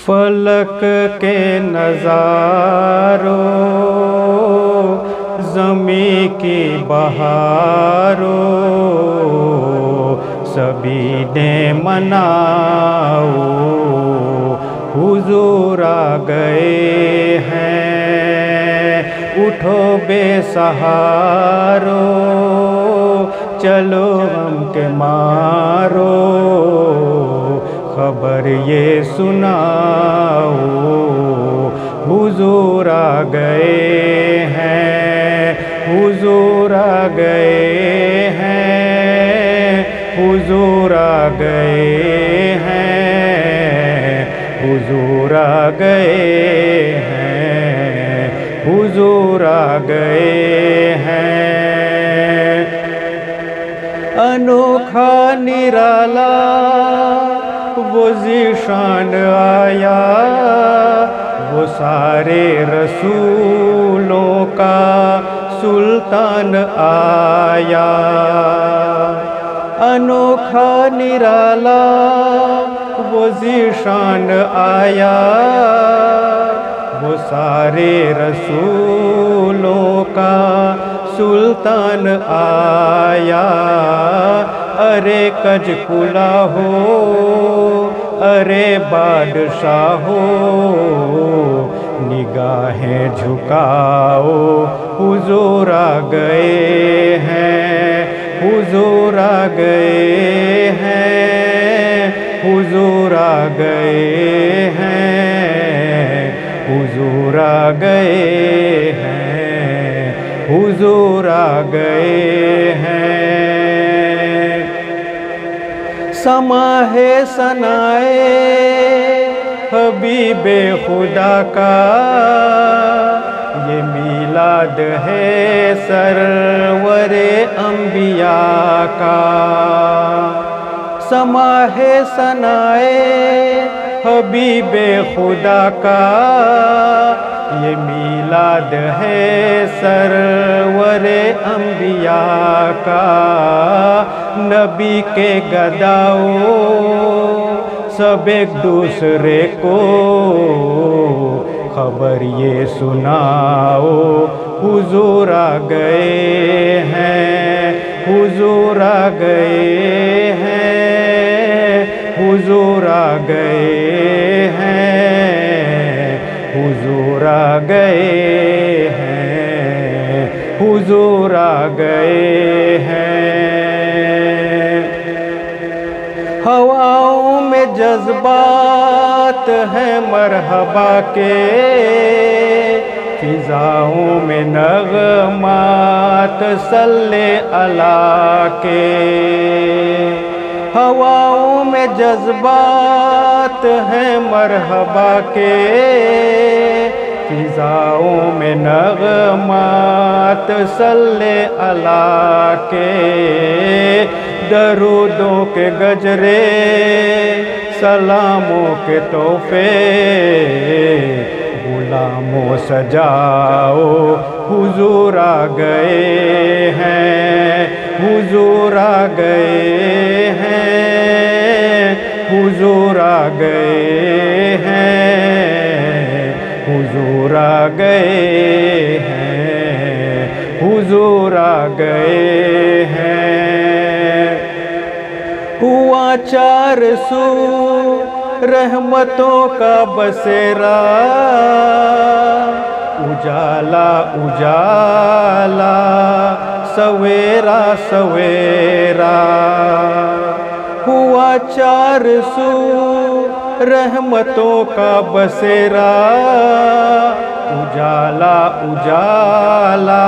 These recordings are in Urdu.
فلک کے نظاروں زمیں کی بہاروں سبھی نے مناؤ حضور آ گئے ہیں اٹھو بے سہاروں چلو غم کے مارو خبر یہ سناؤ حضور آ گئے ہیں حضور آ گئے ہیں حضور آ گئے ہیں حضور آ گئے ہیں حضور آ گئے ہیں انوکھا نرالا وہ ذیشان آیا وہ سارے رسولوں کا سلطان آیا انوکھا نرالا وہ ذیشان آیا وہ سارے رسولوں کا سلطان آیا ارے کج کلا ہو ارے بادشاہ ہو نگاہیں جھکاؤ حضور آ گئے ہیں حضور آ گئے ہیں حضور آ گئے ہیں حضور آ گئے ہیں حضور آ گئے ہیں سماح ثنائے حبیب خدا کا یہ میلاد ہے سرور انبیاء کا سماح ثنائے حبیب خدا کا یہ میلاد ہے سرور انبیاء کا نبی کے گداؤ سب ایک دوسرے کو خبر یہ سناؤ حضور آ گئے ہیں حضور آ گئے ہیں حضور آ گئے ہیں حضور آ گئے ہیں حضور آ گئے ہیں ہواؤں میں جذبات ہیں مرحبا کے فضاؤں میں نغمات صلی اللہ کے ہواؤں میں جذبات ہیں مرحبا کے فضاؤں میں نغمات صلی اللہ کے درودوں کے گجرے سلاموں کے تحفے غلاموں سجاؤ حضور آ گئے ہیں حضور آ گئے ہیں حضور آ گئے ہیں حضور آ گئے ہیں حضور آ گئے ہیں ہوا چار سو رحمتوں کا بسیرا اجالا اجالا سویرا سویرا ہوا چار سو رحمتوں کا بسیرا اجالا اجالا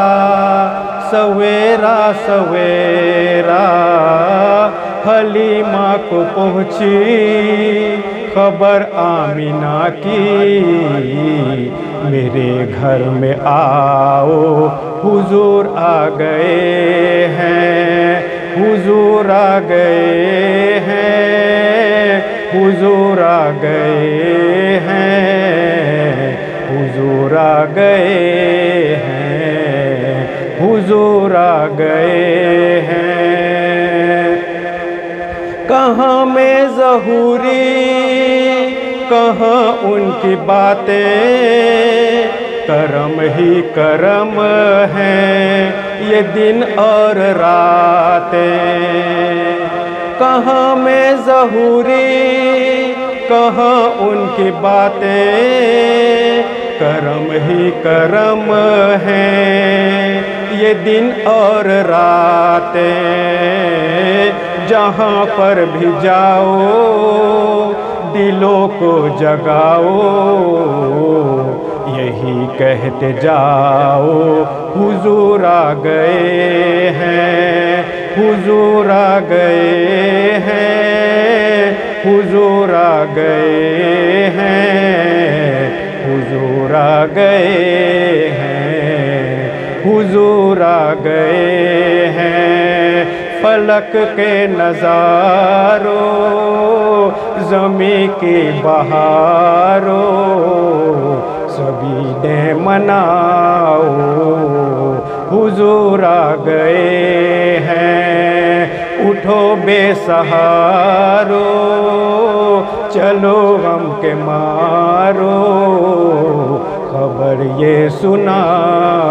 سویرا سویرا حلیمہ کو پہنچی خبر آمینہ کی میرے گھر میں آؤ حضور آ گئے ہیں حضور آ گئے ہیں حضور آ گئے ہیں حضور آ گئے ہیں حضور آ گئے ہیں کہاں میں ظہوری کہاں ان کی باتیں، کرم ہی کرم ہیں یہ دن اور راتیں۔ کہاں میں ظہوری، کہاں ان کی باتیں، کرم ہی کرم ہیں یہ دن اور راتیں۔ جہاں پر بھی جاؤ دلوں کو جگاؤ، یہی کہتے جاؤ حضور آ گئے ہیں، حضور آ گئے ہیں، حضور آ گئے ہیں، حضور آ گئے ہیں، حضور آ گئے ہیں۔ فلک کے نظاروں، زمیں کی بہاروں، سبھی نے مناؤ حضور آ گئے ہیں۔ اٹھو بے سہارو، چلو غم کے مارو، خبر یہ سناؤ